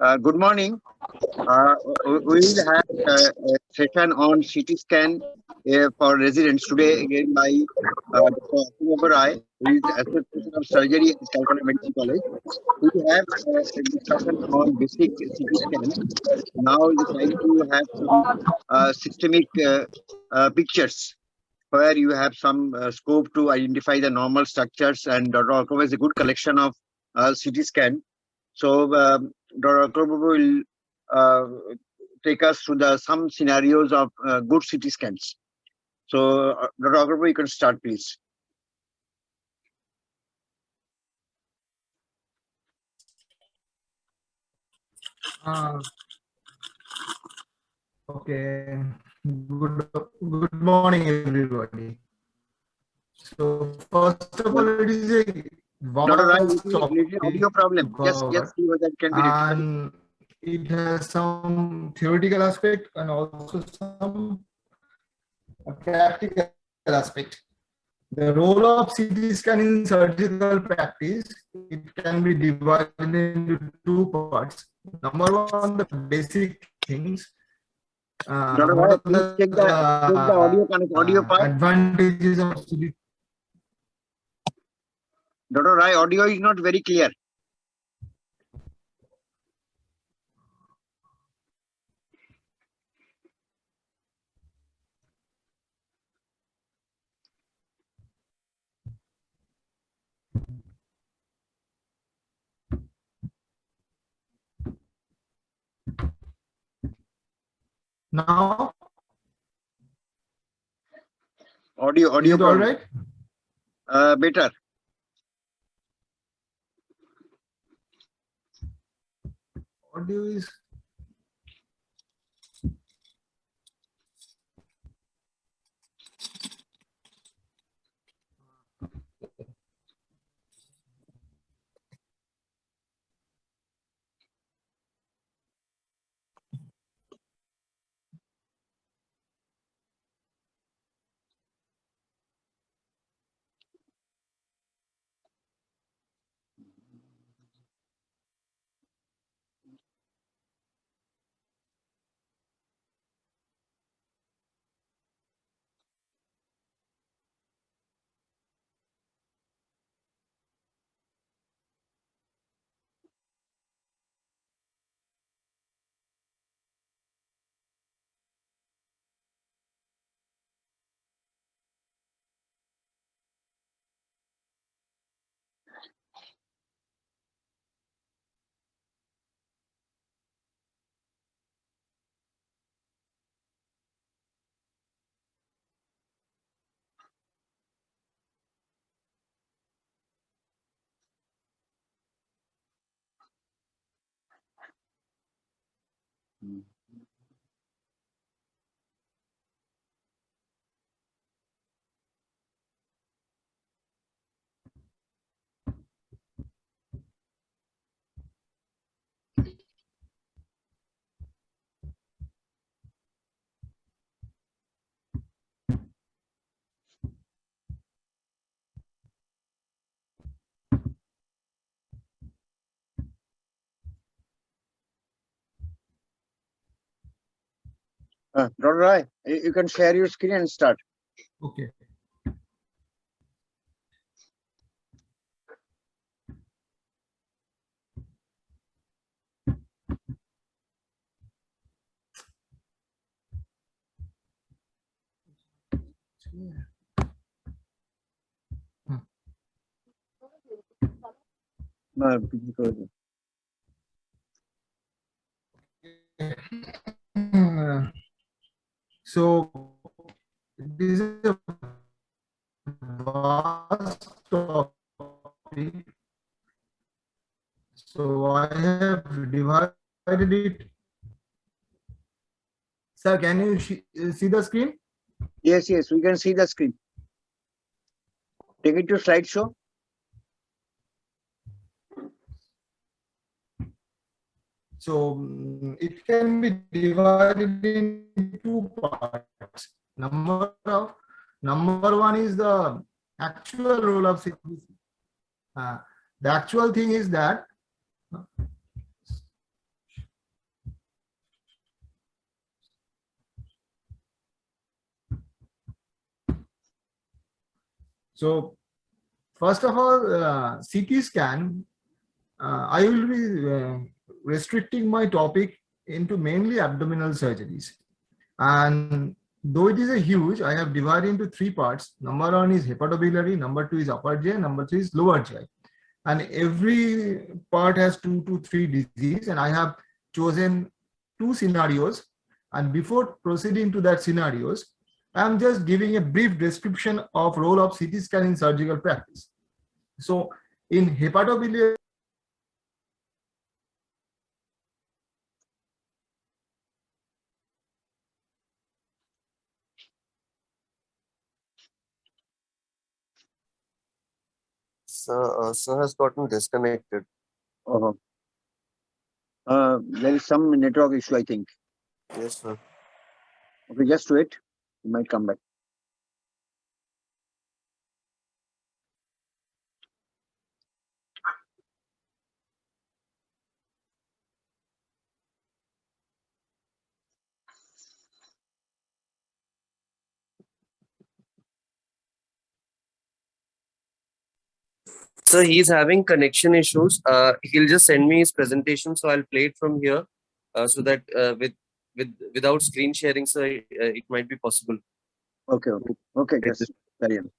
Good morning. We will have a session on CT scan for residents today again by Dr. Atul Rai, who is Associate Professor of Surgery at Calcutta Medical College. We have a discussion on basic CT scan. Now is the time to have some systemic pictures where you have some scope to identify the normal structures, and Dr. Akraba is a good collection of CT scan. So Dr. Akraba will take us through some scenarios of good CT scans. So Dr. Akraba, you can start, please. Okay. Good morning, everybody. So first of all, it is a Dr. Rai, vast little audio topic problem. to Just cover, see whether it can be rectified. and it has some theoretical aspect and also some practical aspect. The role of CT scan in surgical practice, it can be divided into two parts. Number one, the basic things. Dr. What Rai, are please check the audio part. advantages of CT? Dr. Rai, audio is not very clear. Now, Audio is it all problem. right? Better. Audio is. Dr. Rai, you can share your screen and start. Okay. So this is a vast topic. So I have divided it. Sir, can you see the screen? Yes, we can see the screen. Take it to slideshow. So it can be divided in two parts. Number one is the actual role of CT. The actual thing is that So first of all, CT scan, I will be restricting my topic into mainly abdominal surgeries. And though it is a huge, I have divided into three parts. Number one is hepatobiliary, number two is upper GI, number three is lower GI. And every part has 2 to 3 disease, and I have chosen 2 scenarios. And before proceeding to that scenarios, I am just giving a brief description of role of CT scan in surgical practice. So in hepatobiliary, Sir has gotten disconnected. Uh, there is some network issue, I think. Yes, sir. Okay, just wait. You might come back. So he's having connection issues. He'll just send me his presentation, so I'll play it from here, so that without screen sharing, sir, it might be possible. Okay, okay, just carry on.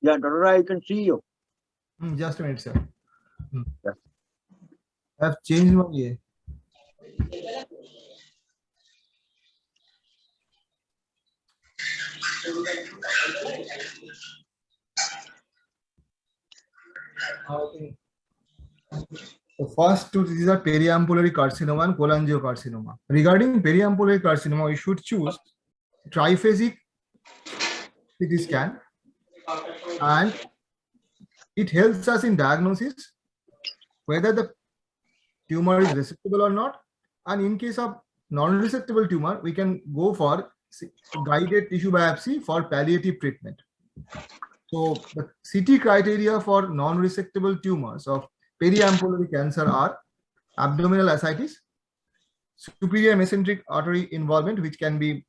Yeah, Dr. Rai, I can see you. just a minute, sir. Yes. I have changed my The first two diseases are periampullary carcinoma and cholangiocarcinoma. Regarding periampullary carcinoma, we should choose triphasic CT scan, and it helps us in diagnosis whether the tumor is resectable or not. And in case of non-resectable tumor, we can go for guided tissue biopsy for palliative treatment. So the CT criteria for non-resectable tumors of periampullary cancer are abdominal ascites, superior mesenteric artery involvement, which can be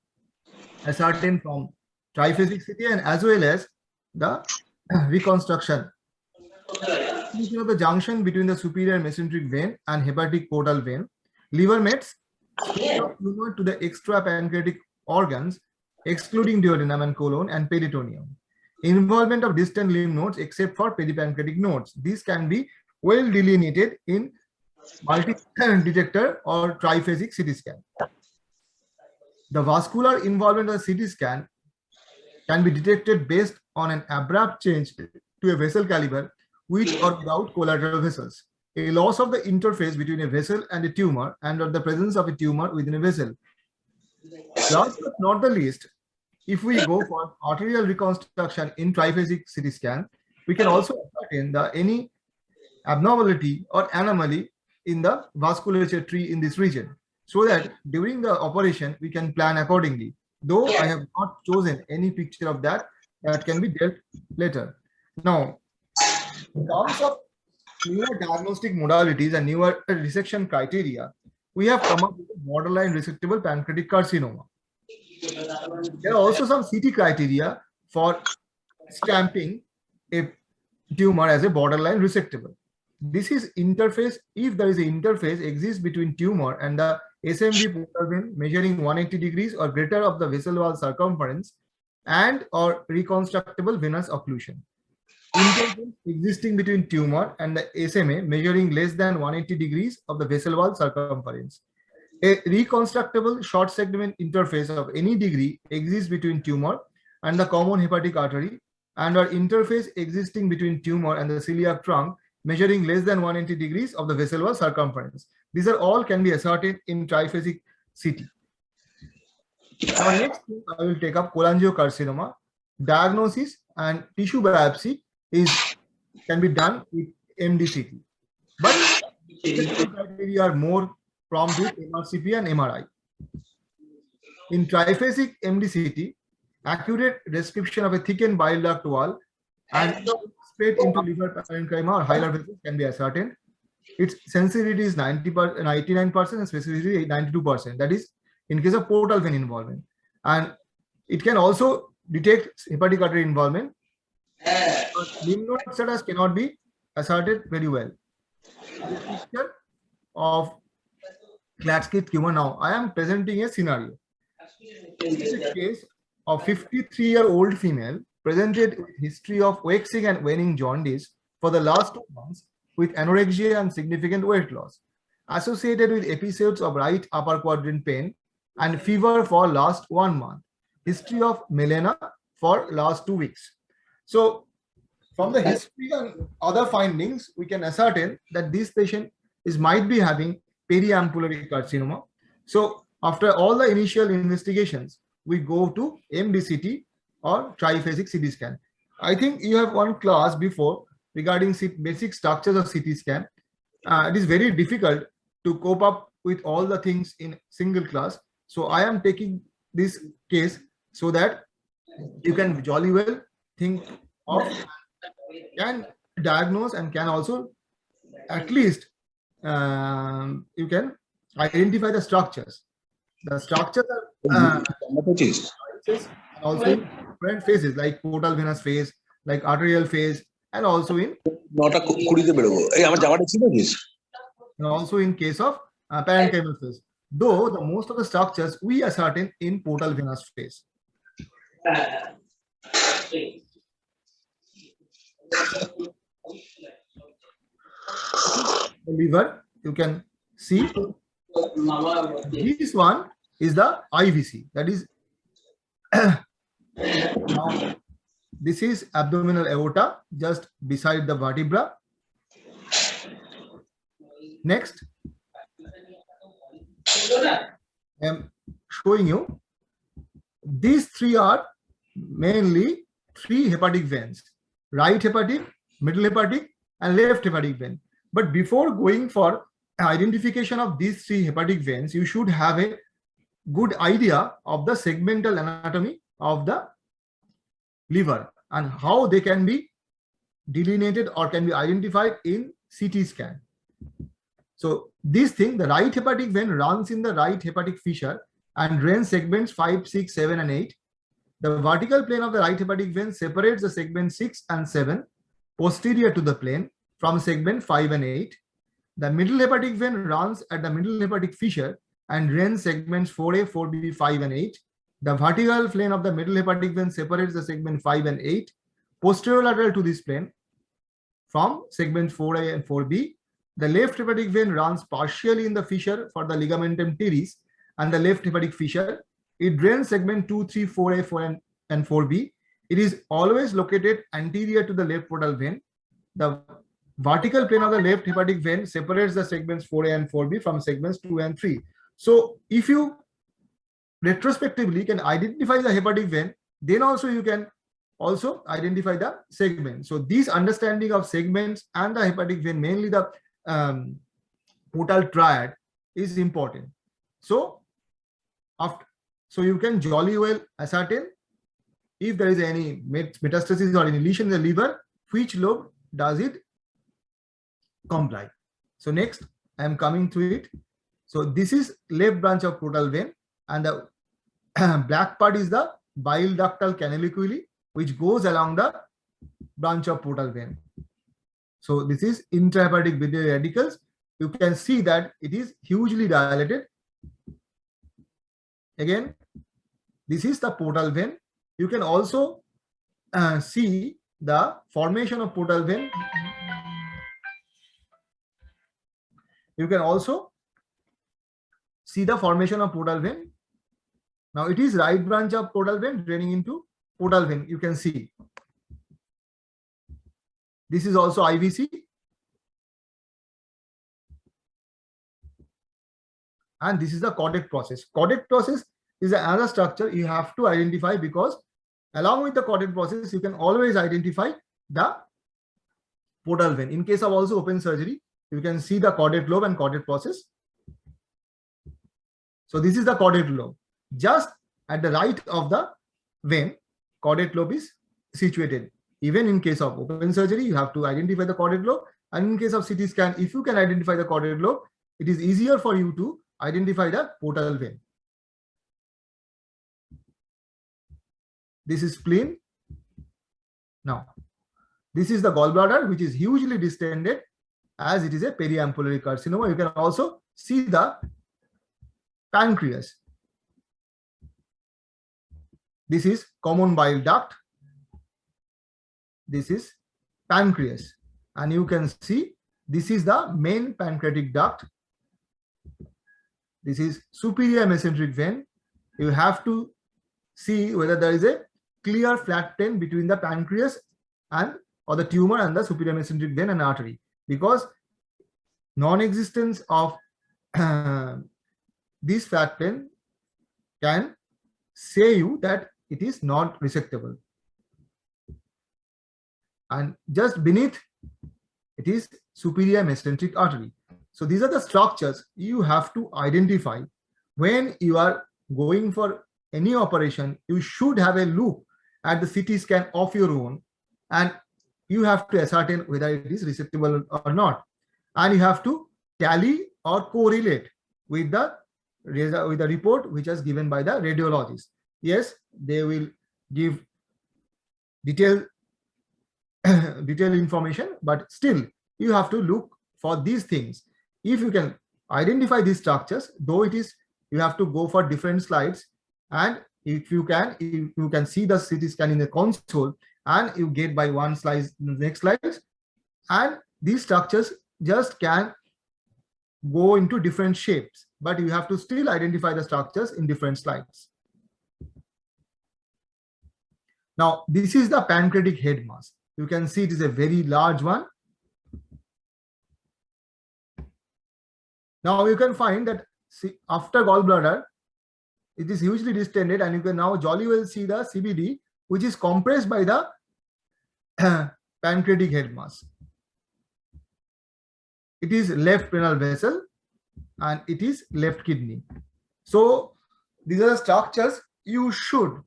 ascertained from triphasic CT, and as well as the reconstruction of the junction between the superior mesenteric vein and hepatic portal vein, liver mets, spread of tumor to the extrapancreatic organs, excluding duodenum and colon and peritoneum. Involvement of distant lymph nodes except for peripancreatic nodes. These can be well delineated in multi-detector or triphasic CT scan. The vascular involvement of the CT scan can be detected based on an abrupt change to a vessel caliber with or without collateral vessels, a loss of the interface between a vessel and a tumor, and or the presence of a tumor within a vessel. Last but not the least, if we go for arterial reconstruction in triphasic CT scan, we can also ascertain any abnormality or anomaly in the vasculature tree in this region, so that during the operation we can plan accordingly. Though I have not chosen any picture of that can be dealt later. Now, in terms of newer diagnostic modalities and newer resection criteria, we have come up with borderline resectable pancreatic carcinoma. There are also some CT criteria for stamping a tumor as a borderline resectable. This is interface, if there is an interface exists between tumor and the SMV portal vein measuring 180 degrees or greater of the vessel wall circumference and or reconstructible venous occlusion. Interface existing between tumor and the SMA measuring less than 180 degrees of the vessel wall circumference. A reconstructible short segment interface of any degree exists between tumor and the common hepatic artery, and our interface existing between tumor and the celiac trunk measuring less than 180 degrees of the vessel wall circumference. These are all can be ascertained in triphasic CT. Now next I will take up cholangiocarcinoma. Diagnosis and tissue biopsy can be done with MDCT, but the criteria are more prompt with MRCP and MRI. In triphasic MDCT, accurate description of a thickened bile duct wall and spread into liver parenchyma or hilar vessels can be ascertained. Its sensitivity is 99% and specificity 92%. That is in case of portal vein involvement, and it can also detect hepatic artery involvement. Lymph node status cannot be asserted very well. The picture of Klatskin tumor. Now I am presenting a scenario. This is a case of 53-year-old female presented with history of waxing and waning jaundice for the last 2 months with anorexia and significant weight loss, associated with episodes of right upper quadrant pain and fever for last 1 month. History of melena for last 2 weeks. So from the history and other findings, we can ascertain that this patient might be having periampullary carcinoma. So after all the initial investigations, we go to MDCT or triphasic CT scan. I think you have one class before regarding basic structures of CT scan. It is very difficult to cope up with all the things in single class. So I am taking this case so that you can jolly well think of, can diagnose and can also at least you can identify the structures. The structures are also in different phases like portal venous phase, like arterial phase, and also in case of parenchymal phase. Though the most of the structures we ascertain in portal venous phase. The liver, you can see this one is the IVC, that is now this is abdominal aorta just beside the vertebra. Next, I am showing you these three are mainly 3 hepatic veins: right hepatic, middle hepatic, and left hepatic vein. But before going for identification of these 3 hepatic veins, you should have a good idea of the segmental anatomy of the liver and how they can be delineated or can be identified in CT scan. So this thing, the right hepatic vein runs in the right hepatic fissure and drains segments 5, 6, 7, and 8. The vertical plane of the right hepatic vein separates the segment 6 and 7 posterior to the plane from segment 5 and 8. The middle hepatic vein runs at the middle hepatic fissure and drains segments 4A, 4B, 5, and 8. The vertical plane of the middle hepatic vein separates the segment 5 and 8 posterolateral to this plane from segments 4A and 4B. The left hepatic vein runs partially in the fissure for the ligamentum teres and the left hepatic fissure. It drains segment 2, 3, 4A, 4, and 4B. It is always located anterior to the left portal vein. The vertical plane of the left hepatic vein separates the segments 4A and 4B from segments 2 and 3. So if you retrospectively can identify the hepatic vein, then also you can also identify the segment. So this understanding of segments and the hepatic vein, mainly the portal triad, is important. So you can jolly well ascertain if there is any metastasis or any lesion in the liver, which lobe does it comply. So next I am coming to it. So this is left branch of portal vein, and the black part is the bile ductal canaliculi, which goes along the branch of portal vein. So this is intrahepatic biliary radicals. You can see that it is hugely dilated. Again, this is the portal vein. You can also see the formation of portal vein. You can also see the formation of portal vein. Now it is right branch of portal vein draining into portal vein. You can see this is also IVC, and this is the caudate process. Caudate process is another structure you have to identify, because along with the caudate process you can always identify the portal vein. In case of also open surgery, you can see the caudate lobe and caudate process. So this is the caudate lobe. Just at the right of the vein, caudate lobe is situated. Even in case of open surgery, you have to identify the caudate lobe. And in case of CT scan, if you can identify the caudate lobe, it is easier for you to identify the portal vein. This is spleen. Now, this is the gallbladder, which is hugely distended as it is a periampullary carcinoma. You can also see the pancreas. This is common bile duct. This is pancreas. And you can see this is the main pancreatic duct. This is superior mesenteric vein. You have to see whether there is a clear flat plane between the pancreas and or the tumor and the superior mesenteric vein and artery, because non-existence of this flat plane can say you that it is not resectable. And just beneath it is superior mesenteric artery. So these are the structures you have to identify when you are going for any operation. You should have a look at the CT scan of your own, and you have to ascertain whether it is resectable or not. And you have to tally or correlate with the report which is given by the radiologist. Yes, they will give detailed information, but still you have to look for these things. If you can identify these structures, though it is, you have to go for different slides, and if you can see the CT scan in the console, and you get by one slide, next slides, and these structures just can go into different shapes, but you have to still identify the structures in different slides. Now, this is the pancreatic head mass. You can see it is a very large one. Now you can find that after gallbladder, it is hugely distended, and you can now jolly well see the CBD which is compressed by the pancreatic head mass. It is left renal vessel and it is left kidney. So these are the structures you should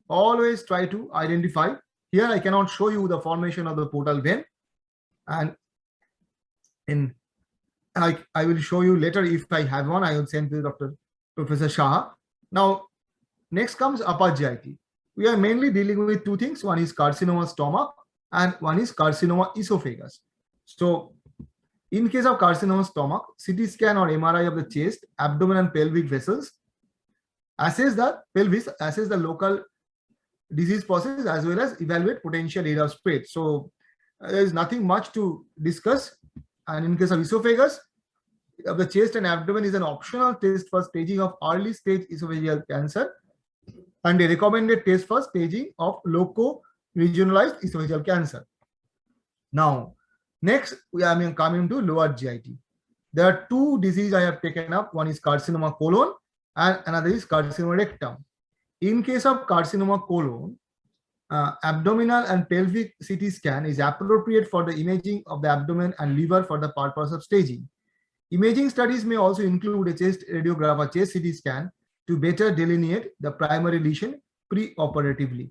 always try to identify. Here I cannot show you the formation of the portal vein, and I will show you later. If I have one, I will send to Dr. Professor Shah. Now, next comes upper GIT. We are mainly dealing with two things. One is carcinoma stomach and one is carcinoma esophagus. So in case of carcinoma stomach, CT scan or MRI of the chest, abdomen and pelvic vessels assess the pelvis, assess the local disease process as well as evaluate potential area of spread. So there is nothing much to discuss. And in case of esophagus, of the chest and abdomen is an optional test for staging of early stage esophageal cancer and a recommended test for staging of loco-regionalized esophageal cancer. Now, next we are coming to lower GIT. There are two diseases I have taken up. One is carcinoma colon and another is carcinoma rectum. In case of carcinoma colon, abdominal and pelvic CT scan is appropriate for the imaging of the abdomen and liver for the purpose of staging. Imaging studies may also include a chest radiograph or chest CT scan to better delineate the primary lesion pre-operatively.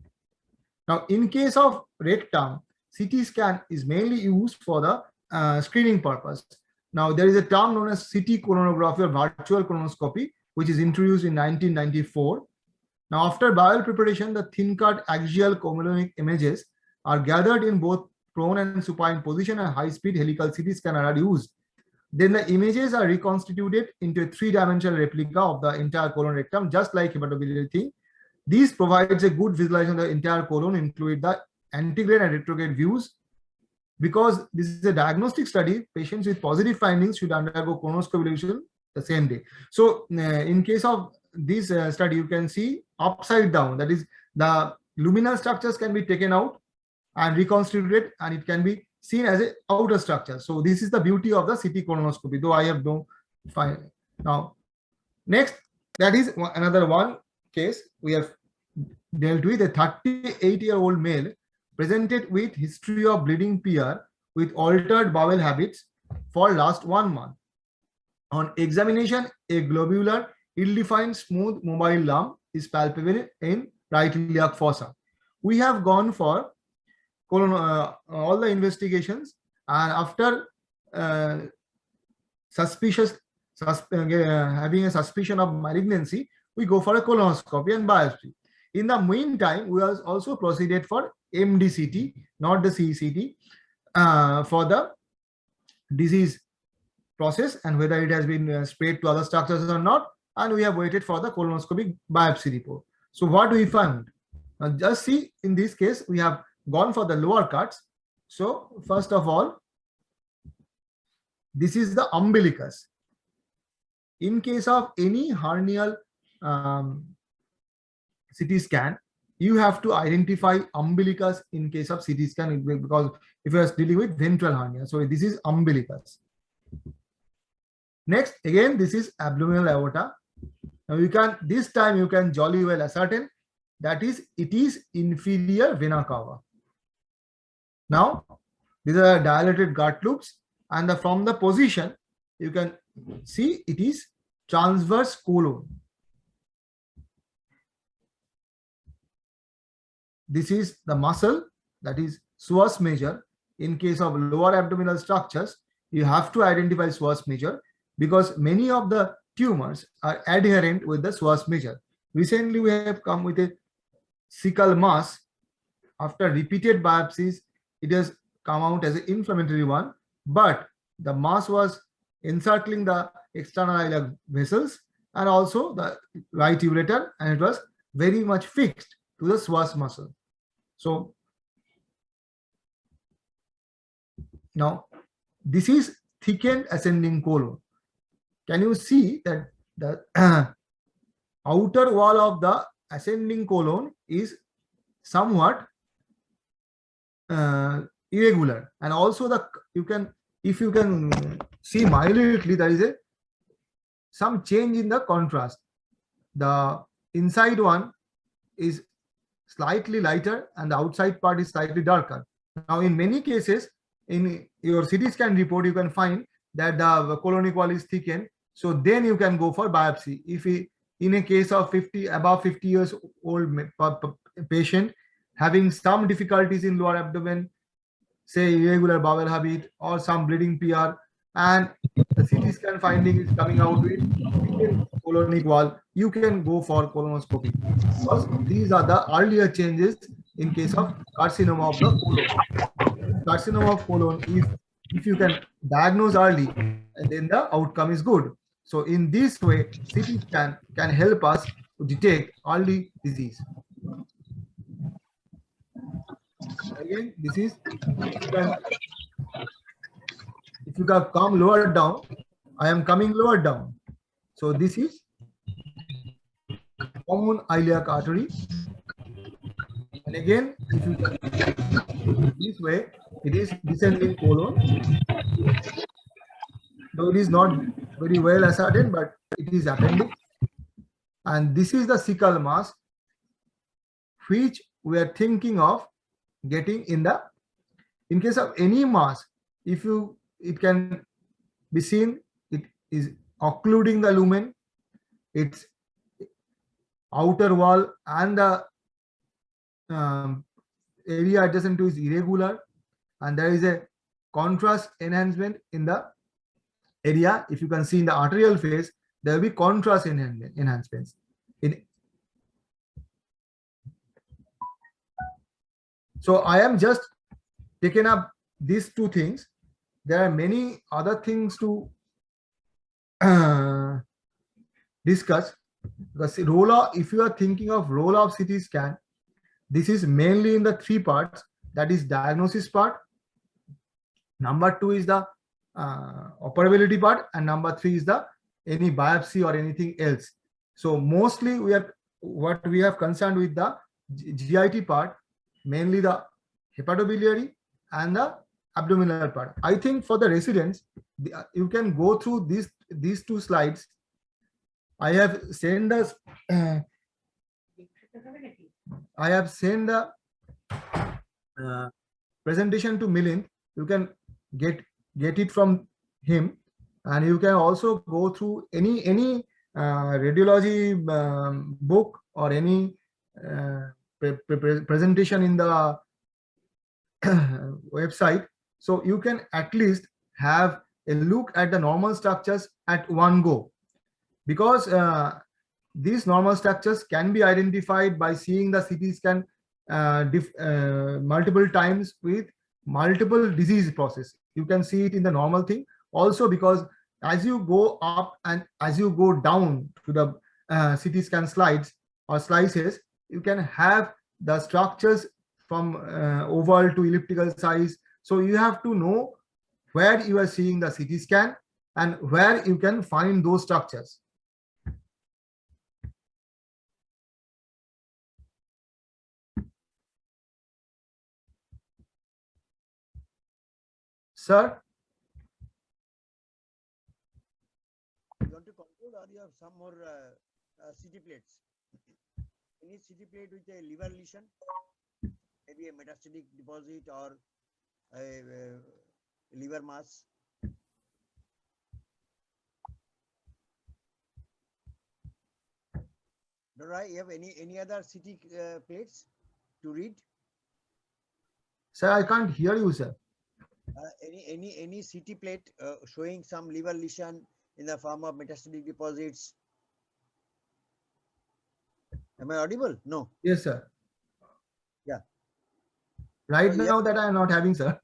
Now, in case of rectum, CT scan is mainly used for the screening purpose. Now, there is a term known as CT colonography or virtual colonoscopy, which is introduced in 1994. Now, after bowel preparation, the thin-cut axial colonic images are gathered in both prone and supine position, and high-speed helical CT scanner are used. Then the images are reconstituted into a three-dimensional replica of the entire colon rectum, just like hematobiliary thing. This provides a good visualization of the entire colon, including the antegrade and retrograde views. Because this is a diagnostic study, patients with positive findings should undergo colonoscopy evaluation the same day. So in case of this study, you can see upside down, that is the luminal structures can be taken out and reconstituted, and it can be seen as an outer structure. So this is the beauty of the CT colonoscopy, though I have no fine. Now, next, that is another one case we have dealt with. A 38-year-old male presented with history of bleeding PR with altered bowel habits for last 1 month. On examination, a globular, ill-defined, smooth, mobile lump is palpable in right iliac fossa. We have gone for all the investigations, and after having a suspicion of malignancy, we go for a colonoscopy and biopsy. In the meantime, we have also proceeded for MDCT, not the CCT, for the disease process and whether it has been spread to other structures or not, and we have waited for the colonoscopic biopsy report. So what we found? Now just see, in this case, we have gone for the lower cuts. So first of all, this is the umbilicus. In case of any hernial CT scan, you have to identify umbilicus in case of CT scan, because if you are dealing with ventral hernia, so this is umbilicus. Next, again, this is abdominal aorta. Now you can, this time you can jolly well ascertain that is, it is inferior vena cava. Now, these are dilated gut loops, and from the position, you can see it is transverse colon. This is the muscle, that is psoas major. In case of lower abdominal structures, you have to identify psoas major because many of the tumors are adherent with the psoas major. Recently, we have come with a cecal mass. After repeated biopsies, it has come out as an inflammatory one, but the mass was encircling the external iliac vessels and also the right ureter, and it was very much fixed to the psoas muscle. So now this is thickened ascending colon. Can you see that the outer wall of the ascending colon is somewhat irregular, and also the if you can see minutely, there is some change in the contrast. The inside one is slightly lighter and the outside part is slightly darker. Now, in many cases, in your CT scan report, you can find that the colonic wall is thickened. So then you can go for biopsy. If in a case of above 50 years old patient having some difficulties in lower abdomen, say irregular bowel habit or some bleeding PR, and the CT scan finding is coming out with colonic wall, you can go for colonoscopy, because these are the earlier changes in case of carcinoma of the colon. Carcinoma of colon, if you can diagnose early, and then the outcome is good. So in this way, CT scan can help us to detect early disease. Again, this is, if you can come lower down, I am coming lower down. So this is common iliac artery. And again, if you can this way, it is descending colon. Though it is not very well ascertained, but it is appendix. And this is the cecal mass, which we are thinking of getting in case of any mass, it can be seen, it is occluding the lumen, its outer wall and the area adjacent to is irregular, and there is a contrast enhancement in the area. If you can see in the arterial phase, there will be contrast enhancements. So I am just taken up these two things. There are many other things to discuss. Because if you are thinking of role of CT scan, this is mainly in the three parts. That is diagnosis part. Number two is the operability part, and number three is the any biopsy or anything else. So mostly what we have concerned with the GIT part, mainly the hepatobiliary and the abdominal part. I think for the residents, you can go through these two slides. I have sent the presentation to Milind. You can get it from him, and you can also go through any radiology book or any presentation in the website. So you can at least have a look at the normal structures at one go, because these normal structures can be identified by seeing the CT scan multiple times with multiple disease process. You can see it in the normal thing also, because as you go up and as you go down to the CT scan slides or slices, you can have the structures from oval to elliptical size. So you have to know where you are seeing the CT scan and where you can find those structures. Sir? You want to conclude, or you have some more CT plates? Any CT plate with a liver lesion, maybe a metastatic deposit or a liver mass? Dora, you have any other CT plates to read? Sir, I can't hear you, sir. Any CT plate showing some liver lesion in the form of metastatic deposits? Am I audible? No. Yes, sir. Yeah. Right now that I am not having, sir.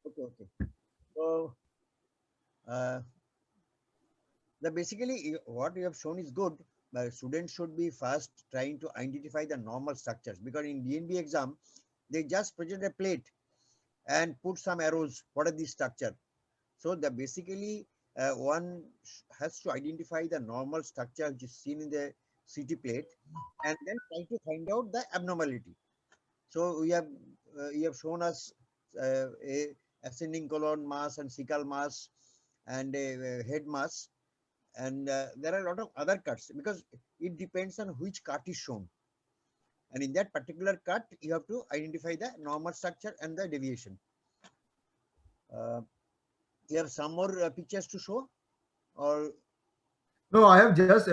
Okay. So basically what you have shown is good, but students should be first trying to identify the normal structures, because in DNB exam they just present a plate and put some arrows. What are these structure? So basically one has to identify the normal structure which is seen in the CT plate, and then try to find out the abnormality. So you have shown us a ascending colon mass and cecal mass and a head mass, and there are a lot of other cuts, because it depends on which cut is shown. And in that particular cut, you have to identify the normal structure and the deviation. You have some more pictures to show, or No, I have just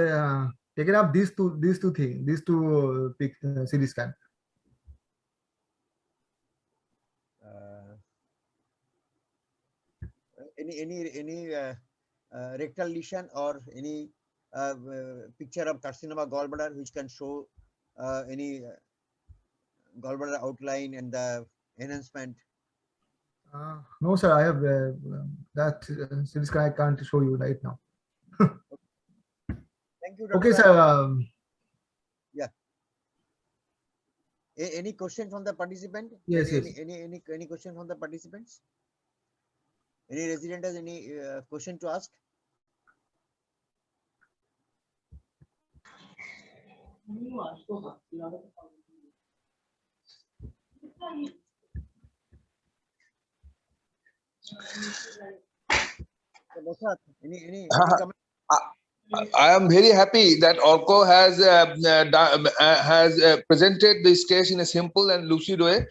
taken up these two things, these two CT scan. any rectal lesion or any picture of carcinoma gallbladder which can show any gallbladder outline and the enhancement? No, sir, I have that CT scan I can't show you right now. Thank you, Dr. Okay, sir. Any question from the participant? Yes, yes. Any question from the participants? Any resident has any question to ask? Any comment? I am very happy that Orko has presented this case in a simple and lucid way,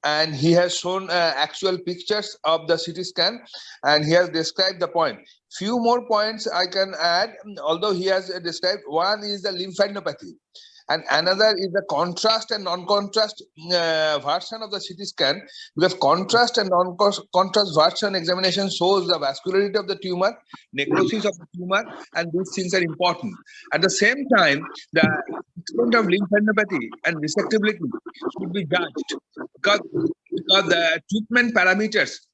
and he has shown actual pictures of the CT scan, and he has described the point. Few more points I can add, although he has described. One is the lymphadenopathy, and another is the contrast and non-contrast version of the CT scan, because contrast and non-contrast version examination shows the vascularity of the tumor, necrosis of the tumor, and these things are important. At the same time, the extent of lymphadenopathy and resectability should be judged, because the treatment parameters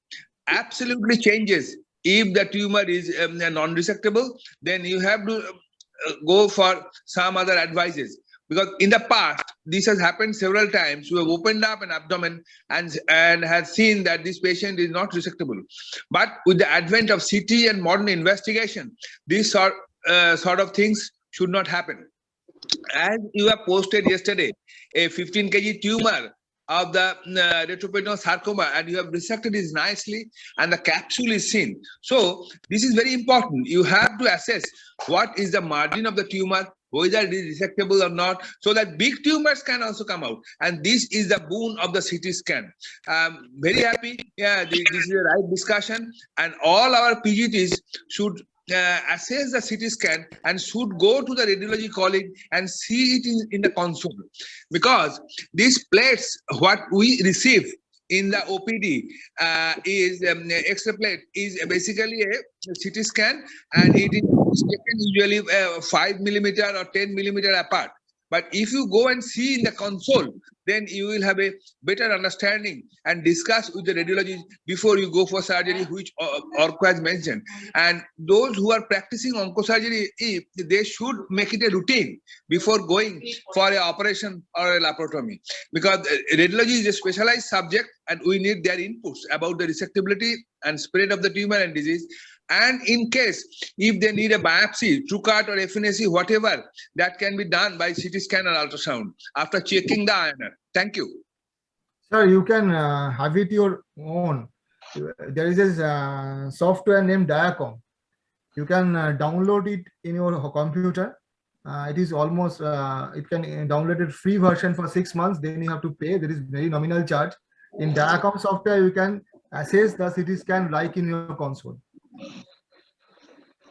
absolutely changes. If the tumor is non-resectable, then you have to go for some other advices. Because in the past, this has happened several times. We have opened up an abdomen and have seen that this patient is not resectable. But with the advent of CT and modern investigation, these sort of things should not happen. As you have posted yesterday, a 15 kg tumor of the retroperitoneal sarcoma, and you have resected it nicely, and the capsule is seen. So this is very important. You have to assess what is the margin of the tumor, whether it is resectable or not, so that big tumors can also come out. And this is the boon of the CT scan. Very happy. Yeah, this is the right discussion, and all our PGTs should assess the CT scan and should go to the radiology college and see it in the console, because these plates, what we receive in the OPD is X-ray plate is basically a CT scan, and it is taken usually 5 millimeter or 10 millimeter apart. But if you go and see in the console, then you will have a better understanding and discuss with the radiologist before you go for surgery, which Orko has mentioned. And those who are practicing oncosurgery, they should make it a routine before going for an operation or a laparotomy, because radiology is a specialized subject, and we need their inputs about the resectability and spread of the tumor and disease. And in case if they need a biopsy, TrueCut or FNAC, whatever, that can be done by CT scan or ultrasound after checking the INR. Thank you. Sir, you can have it your own. There is a software named Diacom. You can download it in your computer. It is almost, it can download it free version for 6 months. Then you have to pay. There is very nominal charge. In Diacom software, you can assess the CT scan like in your console.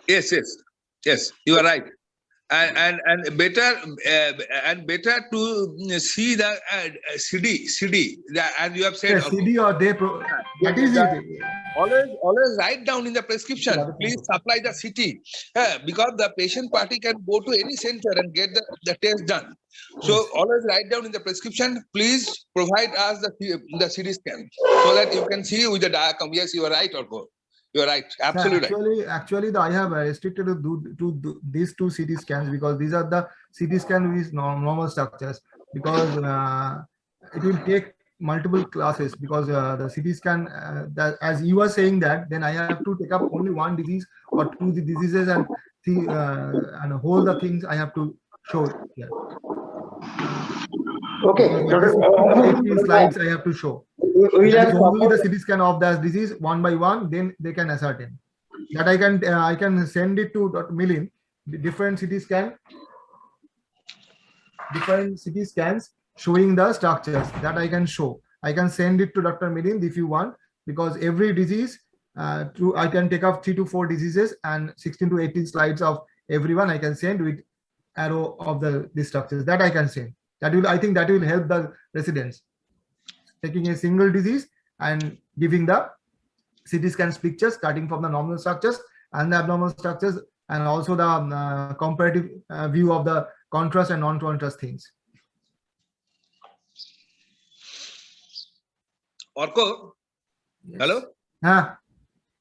Yes, you are right. And better to see the CD, as you have said. Yes, CD or they that is it. Always write down in the prescription, please supply the CT, because the patient party can go to any center and get the test done. So yes, always write down in the prescription, please provide us the CT scan, so that you can see with the Diacom. Yes, you are right, Orko. You are right, absolutely. Actually, I have restricted to do these two CT scans, because these are the CT scan with normal structures, because it will take multiple classes, because the CT scan, that as you are saying that, then I have to take up only one disease or two diseases and see and all the things I have to show here. Okay, 18 slides I have to show. Only the CT scan of that disease one by one, then they can ascertain that. I can send it to Dr. Milind, different CT scans showing the structures that I can show. I can send it to Dr. Milind if you want, because every disease, I can take up 3 to 4 diseases and 16 to 18 slides of everyone I can send with arrow of the structures that I can send. That will, I think that will help the residents. Taking a single disease and giving the CT scans pictures starting from the normal structures and the abnormal structures, and also the comparative view of the contrast and non-contrast things. Orko, Yes. hello?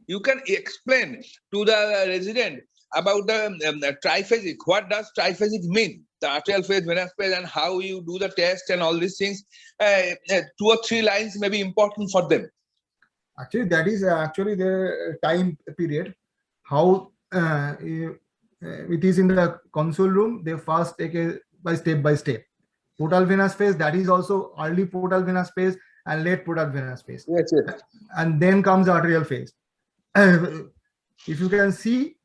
You can explain to the resident about the triphasic. What does triphasic mean? The arterial phase, venous phase, and how you do the test and all these things. 2 or 3 lines may be important for them. Actually, that is actually the time period. How it is in the console room. They first take it by step. Portal venous phase, that is also early portal venous phase and late portal venous phase. Yes, yes. And then comes the arterial phase. If you can see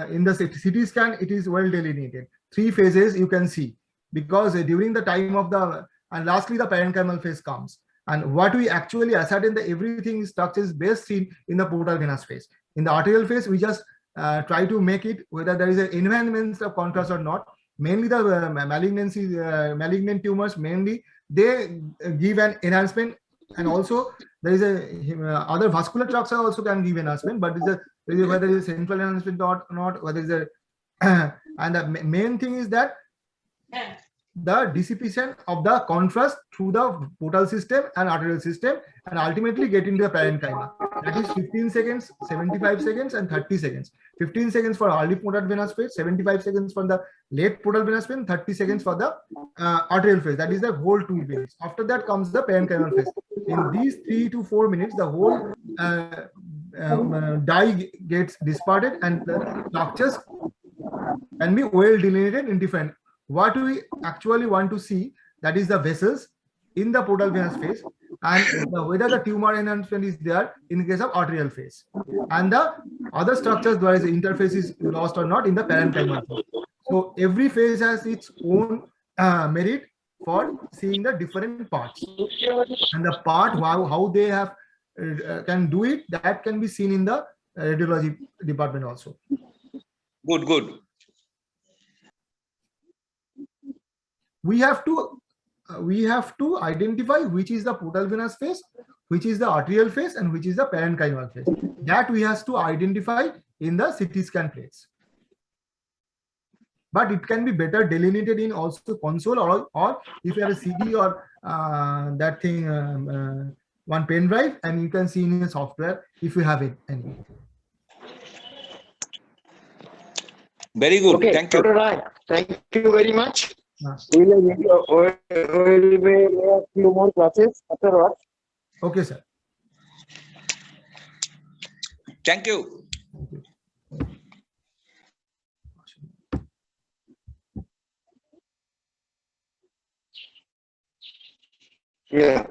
in the CT scan, it is well delineated. 3 phases you can see, because during the time of the, and lastly the parenchymal phase comes. And what we actually ascertain that everything structure is best seen in the portal venous phase. In the arterial phase, we just try to make it whether there is an enhancement of contrast or not. Mainly the malignant tumors, mainly they give an enhancement, and also there is a other vascular structure also can give enhancement, but whether it is central enhancement or not, whether it's a and the main thing is that the dissipation of the contrast through the portal system and arterial system, and ultimately get into the parenchyma. That is 15 seconds, 75 seconds, and 30 seconds. 15 seconds for early portal venous phase, 75 seconds for the late portal venous phase, 30 seconds for the arterial phase. That is the whole 2 minutes. After that comes the parenchymal phase. In these 3 to 4 minutes, the whole dye gets disparted, and the structures can be well delineated in different. What we actually want to see, that is the vessels in the portal venous phase, and whether the tumor enhancement is there in case of arterial phase, and the other structures where the interface is lost or not in the parenchymal phase. So every phase has its own merit for seeing the different parts, and the part how they have can do it, that can be seen in the radiology department also. Good, good. We have to identify which is the portal venous phase, which is the arterial phase, and which is the parenchymal phase. That we have to identify in the CT scan plates. But it can be better delineated in also console, or if you have a CD or that thing, one pen drive, and you can see in a software if you have it. Any. Very good. Okay, Thank you. Dr. Rai, thank you very much. We will be a few more classes afterwards. Okay, sir. Thank you. Yeah.